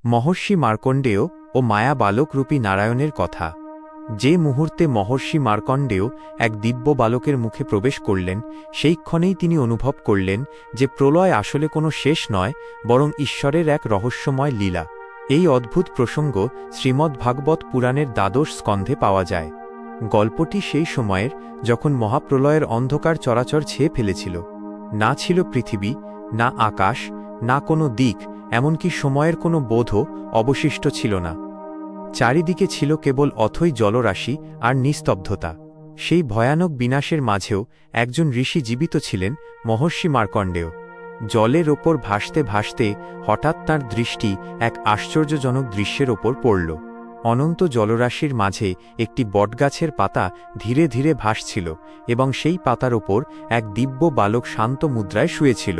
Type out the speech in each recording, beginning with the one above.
মহর্ষি মার্কণ্ডেয় ও মায়া বালকরূপী নারায়ণের কথা। যে মুহূর্তে মহর্ষি মার্কণ্ডেয় এক দিব্য বালকের মুখে প্রবেশ করলেন, সেইক্ষণেই তিনি অনুভব করলেন যে প্রলয় আসলে কোনো শেষ নয়, বরং ঈশ্বরের এক রহস্যময় লীলা। এই অদ্ভুত প্রসঙ্গ শ্রীমদ্ভাগবত পুরাণের দ্বাদশ স্কন্ধে পাওয়া যায়। গল্পটি সেই সময়ের যখন মহাপ্রলয়ের অন্ধকার চরাচর ছেয়ে ফেলেছিল। না ছিল পৃথিবী, না আকাশ, না কোনো দিক, এমনকি সময়ের কোনো বোধও অবশিষ্ট ছিল না। চারিদিকে ছিল কেবল অথই জলরাশি আর নিস্তব্ধতা। সেই ভয়ানক বিনাশের মাঝেও একজন ঋষি জীবিত ছিলেন, মহর্ষি মার্কণ্ডেয়। জলের ওপর ভাসতে ভাসতে হঠাৎ তাঁর দৃষ্টি এক আশ্চর্যজনক দৃশ্যের ওপর পড়ল। অনন্ত জলরাশির মাঝে একটি বটগাছের পাতা ধীরে ধীরে ভাসছিল, এবং সেই পাতার ওপর এক দিব্য বালক শান্ত মুদ্রায় শুয়েছিল।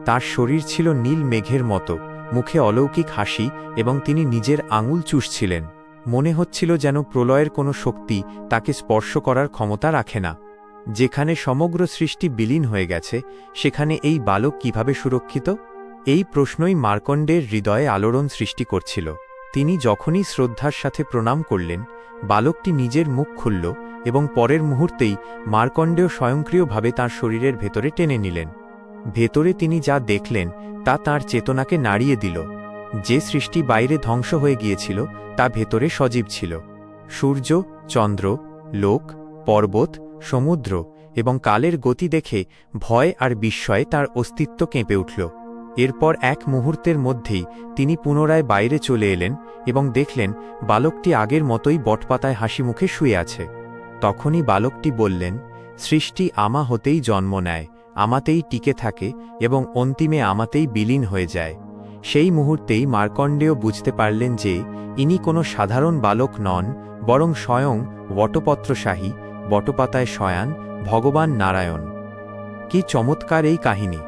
তার শরীর ছিল নীল মেঘের মতো, মুখে অলৌকিক হাসি, এবং তিনি নিজের আঙুল চুষছিলেন। মনে হচ্ছিল যেন প্রলয়ের কোনো শক্তি তাকে স্পর্শ করার ক্ষমতা রাখে না। যেখানে সমগ্র সৃষ্টি বিলীন হয়ে গেছে, সেখানে এই বালক কিভাবে সুরক্ষিত? এই প্রশ্নই মার্কণ্ডের হৃদয়ে আলোড়ন সৃষ্টি করছিল। তিনি যখনই শ্রদ্ধার সাথে প্রণাম করলেন, বালকটি নিজের মুখ খুলল, এবং পরের মুহূর্তেই মার্কণ্ডেয় স্বয়ংক্রিয়ভাবে তাঁর শরীরের ভেতরে টেনে নিলেন। ভেতরে তিনি যা দেখলেন তা তাঁর চেতনাকে নাড়িয়ে দিল। যে সৃষ্টি বাইরে ধ্বংস হয়ে গিয়েছিল তা ভেতরে সজীব ছিল। সূর্য, চন্দ্র, লোক, পর্বত, সমুদ্র এবং কালের গতি দেখে ভয় আর বিস্ময়ে তাঁর অস্তিত্ব কেঁপে উঠল। এরপর এক মুহূর্তের মধ্যেই তিনি পুনরায় বাইরে চলে এলেন এবং দেখলেন বালকটি আগের মতোই বটপাতায় হাসি মুখে শুয়ে আছে। তখনই বালকটি বললেন, সৃষ্টি আমা হতেই জন্ম নেয়, আমাতেই টিকে থাকে এবং অন্তিমে আমাতেই বিলীন হয়ে যায়। সেই মুহূর্তেই মার্কণ্ডেয় বুঝতে পারলেন যে ইনি কোনো সাধারণ বালক নন, বরং স্বয়ং বটপত্রশাহী, বটপাতায় শয়ান ভগবান নারায়ণ। কি চমৎকার এই কাহিনী!